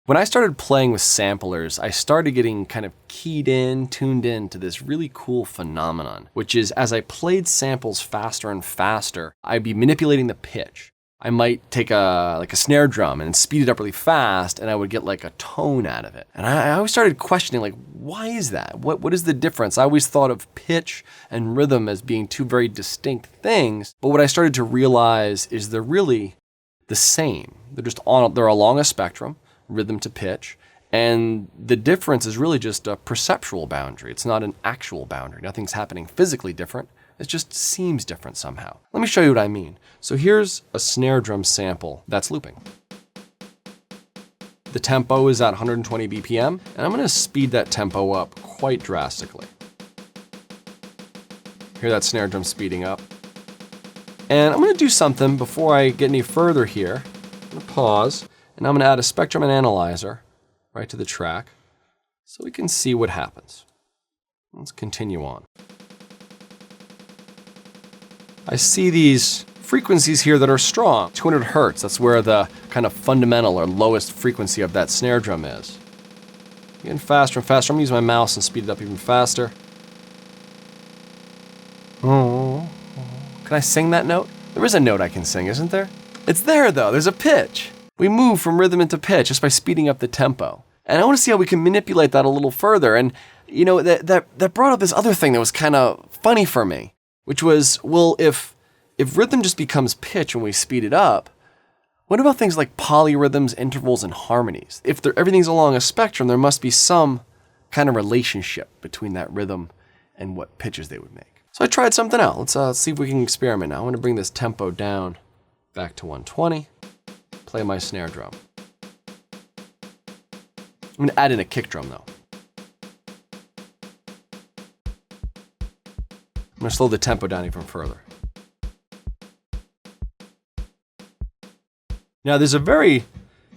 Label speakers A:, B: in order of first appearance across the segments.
A: When I started playing with samplers, I started getting kind of tuned in to this really cool phenomenon, which is as I played samples faster and faster, I'd be manipulating the pitch. I might take a snare drum and speed it up really fast, and I would get like a tone out of it. And I always started questioning, like, why is that? What is the difference? I always thought of pitch and rhythm as being two very distinct things, but what I started to realize is they're really the same. They're along a spectrum, rhythm to pitch, and the difference is really just a perceptual boundary. It's not an actual boundary. Nothing's happening physically different. It just seems different somehow. Let me show you what I mean. So here's a snare drum sample that's looping. The tempo is at 120 BPM, and I'm gonna speed that tempo up quite drastically. Hear that snare drum speeding up. And I'm gonna do something before I get any further here. I'm gonna pause, and I'm gonna add a spectrum and analyzer right to the track so we can see what happens. Let's continue on. I see these frequencies here that are strong, 200 hertz. That's where the kind of fundamental or lowest frequency of that snare drum is. Getting faster and faster. I'm gonna use my mouse and speed it up even faster. Oh. Can I sing that note? There is a note I can sing, isn't there? It's there though, there's a pitch. We move from rhythm into pitch just by speeding up the tempo. And I wanna see how we can manipulate that a little further. And you know, that brought up this other thing that was kind of funny for me, which was, well, if rhythm just becomes pitch when we speed it up, what about things like polyrhythms, intervals, and harmonies? If everything's along a spectrum, there must be some kind of relationship between that rhythm and what pitches they would make. So I tried something out. Let's see if we can experiment now. I'm gonna bring this tempo down back to 120, play my snare drum. I'm gonna add in a kick drum though. I'm gonna slow the tempo down even further. Now there's a very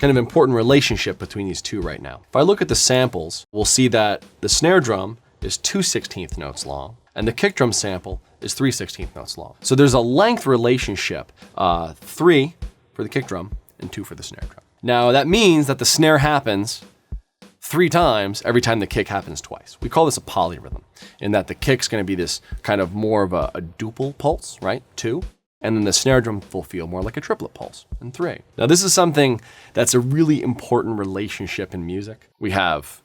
A: kind of important relationship between these two right now. If I look at the samples, we'll see that the snare drum is 2/16 notes long, and the kick drum sample is 3/16 notes long. So there's a length relationship, 3 for the kick drum and 2 for the snare drum. Now that means that the snare happens 3 times every time the kick happens twice. We call this a polyrhythm, in that the kick's gonna be this kind of more of a duple pulse, right? 2. And then the snare drum will feel more like a triplet pulse in 3. Now this is something that's a really important relationship in music. We have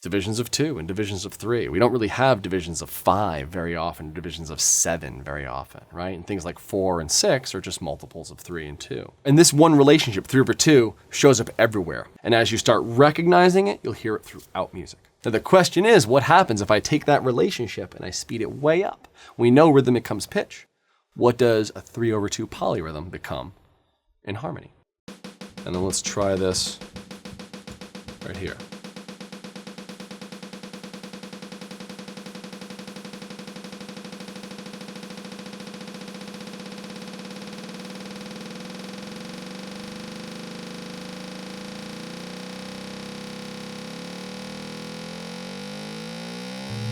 A: divisions of 2 and divisions of 3. We don't really have divisions of 5 very often, divisions of 7 very often, right? And things like 4 and 6 are just multiples of 3 and 2. And this one relationship, 3/2, shows up everywhere. And as you start recognizing it, you'll hear it throughout music. Now the question is, what happens if I take that relationship and I speed it way up? We know rhythm becomes pitch. What does a 3/2 polyrhythm become in harmony? And then let's try this right here.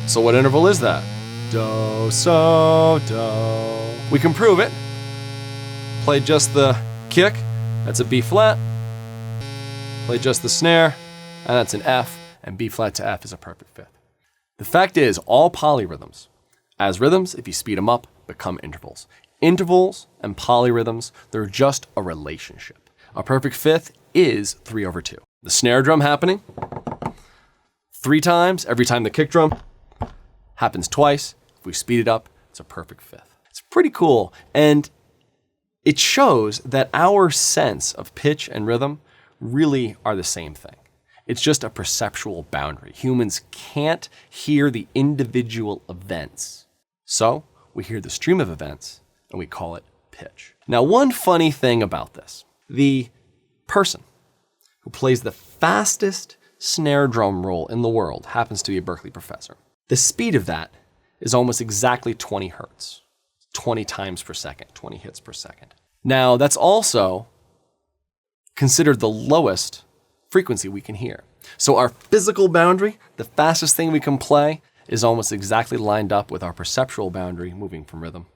A: So what interval is that? Do, so, do. We can prove it. Play just the kick, that's a B flat. Play just the snare, and that's an F, and B flat to F is a perfect fifth. The fact is, all polyrhythms, as rhythms, if you speed them up, become intervals. Intervals and polyrhythms, they're just a relationship. A perfect fifth is 3/2. The snare drum happening 3 times, every time the kick drum happens twice. If we speed it up, it's a perfect fifth. It's pretty cool, and it shows that our sense of pitch and rhythm really are the same thing. It's just a perceptual boundary. Humans can't hear the individual events. So we hear the stream of events, and we call it pitch. Now, one funny thing about this, the person who plays the fastest snare drum roll in the world happens to be a Berklee professor. The speed of that is almost exactly 20 hertz, 20 times per second, 20 hits per second. Now, that's also considered the lowest frequency we can hear. So our physical boundary, the fastest thing we can play, is almost exactly lined up with our perceptual boundary moving from rhythm